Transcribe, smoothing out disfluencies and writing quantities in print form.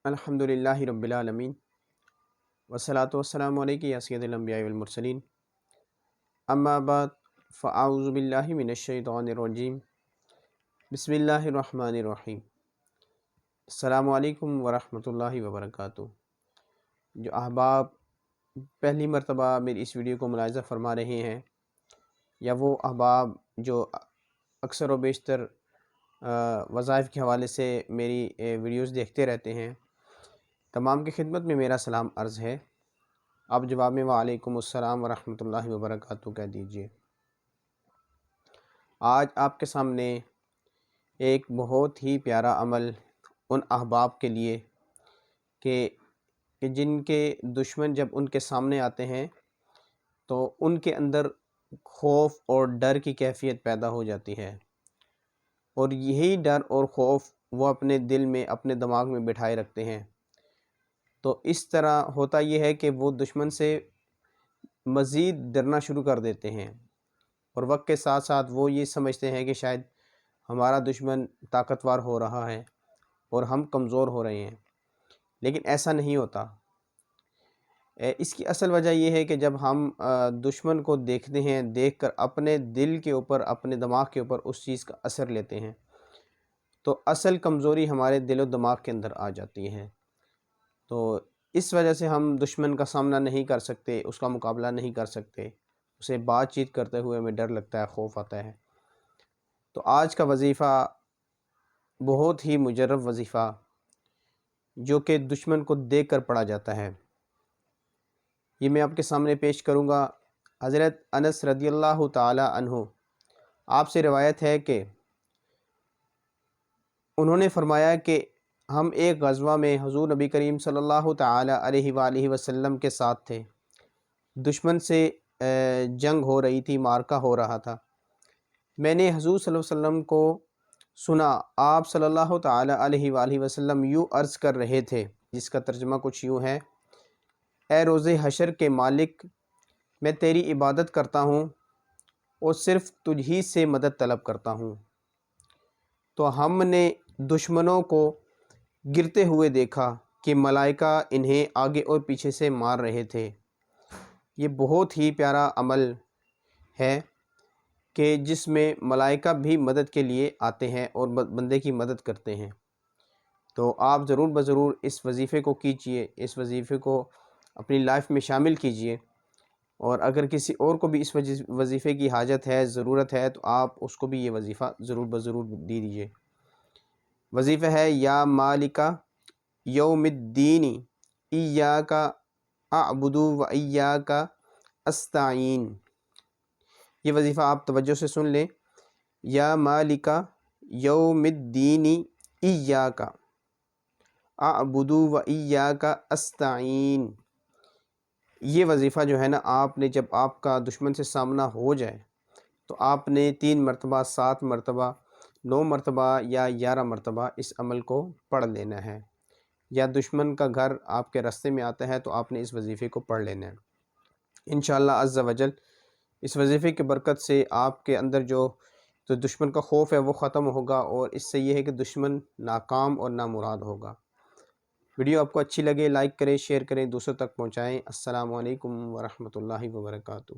الحمدللہ رب العالمین والصلاة والسلام علیک یا سید الانبیاء والمرسلین اما بعد فاعوذ باللہ من الشیطان الرجیم بسم اللہ الرحمن الرحیم۔ السلام علیکم ورحمۃ اللہ وبرکاتہ۔ جو احباب پہلی مرتبہ میری اس ویڈیو کو ملاحظہ فرما رہے ہیں یا وہ احباب جو اکثر و بیشتر وظائف کے حوالے سے میری ویڈیوز دیکھتے رہتے ہیں، تمام کی خدمت میں میرا سلام عرض ہے۔ آپ جواب میں وعلیکم السلام ورحمۃ اللہ وبرکاتہ کہہ دیجئے۔ آج آپ کے سامنے ایک بہت ہی پیارا عمل ان احباب کے لیے کہ جن کے دشمن جب ان کے سامنے آتے ہیں تو ان کے اندر خوف اور ڈر کی کیفیت پیدا ہو جاتی ہے، اور یہی ڈر اور خوف وہ اپنے دل میں اپنے دماغ میں بٹھائے رکھتے ہیں۔ تو اس طرح ہوتا یہ ہے کہ وہ دشمن سے مزید ڈرنا شروع کر دیتے ہیں، اور وقت کے ساتھ ساتھ وہ یہ سمجھتے ہیں کہ شاید ہمارا دشمن طاقتور ہو رہا ہے اور ہم کمزور ہو رہے ہیں، لیکن ایسا نہیں ہوتا۔ اس کی اصل وجہ یہ ہے کہ جب ہم دشمن کو دیکھتے ہیں، دیکھ کر اپنے دل کے اوپر اپنے دماغ کے اوپر اس چیز کا اثر لیتے ہیں، تو اصل کمزوری ہمارے دل و دماغ کے اندر آ جاتی ہے۔ تو اس وجہ سے ہم دشمن کا سامنا نہیں کر سکتے، اس کا مقابلہ نہیں کر سکتے، اسے بات چیت کرتے ہوئے ہمیں ڈر لگتا ہے، خوف آتا ہے۔ تو آج کا وظیفہ بہت ہی مجرب وظیفہ جو کہ دشمن کو دیکھ کر پڑھا جاتا ہے، یہ میں آپ کے سامنے پیش کروں گا۔ حضرت انس رضی اللہ تعالی عنہ آپ سے روایت ہے کہ انہوں نے فرمایا کہ ہم ایک غزوہ میں حضور نبی کریم صلی اللہ تعالی علیہ وآلہ وسلم کے ساتھ تھے۔ دشمن سے جنگ ہو رہی تھی، معرکہ ہو رہا تھا۔ میں نے حضور صلی اللہ علیہ وسلم کو سنا، آپ صلی اللہ تعالی علیہ وآلہ وسلم یوں عرض کر رہے تھے، جس کا ترجمہ کچھ یوں ہے: اے روز حشر کے مالک، میں تیری عبادت کرتا ہوں اور صرف تجھ ہی سے مدد طلب کرتا ہوں۔ تو ہم نے دشمنوں کو گرتے ہوئے دیکھا کہ ملائکہ انہیں آگے اور پیچھے سے مار رہے تھے۔ یہ بہت ہی پیارا عمل ہے کہ جس میں ملائکہ بھی مدد کے لیے آتے ہیں اور بندے کی مدد کرتے ہیں۔ تو آپ ضرور بضرور اس وظیفے کو کیجئے، اس وظیفے کو اپنی لائف میں شامل کیجئے، اور اگر کسی اور کو بھی اس وظیفے کی حاجت ہے، ضرورت ہے، تو آپ اس کو بھی یہ وظیفہ ضرور بضرور دے دیجئے۔ وظیفہ ہے: یا مالک یوم الدین ایاک اعبد و ایاک استعین۔ یہ وظیفہ آپ توجہ سے سن لیں۔ یا مالک یوم الدین ایاک اعبد و ایاک استعین۔ یہ وظیفہ جو ہے نا، آپ نے جب آپ کا دشمن سے سامنا ہو جائے تو آپ نے 3 مرتبہ، 7 مرتبہ، 9 مرتبہ یا 11 مرتبہ اس عمل کو پڑھ لینا ہے، یا دشمن کا گھر آپ کے راستے میں آتا ہے تو آپ نے اس وظیفے کو پڑھ لینا ہے۔ انشاءاللہ عز و جل اس وظیفے کی برکت سے آپ کے اندر جو دشمن کا خوف ہے وہ ختم ہوگا، اور اس سے یہ ہے کہ دشمن ناکام اور نامراد ہوگا۔ ویڈیو آپ کو اچھی لگے، لائک کریں، شیئر کریں، دوسروں تک پہنچائیں۔ السلام علیکم ورحمۃ اللہ وبرکاتہ۔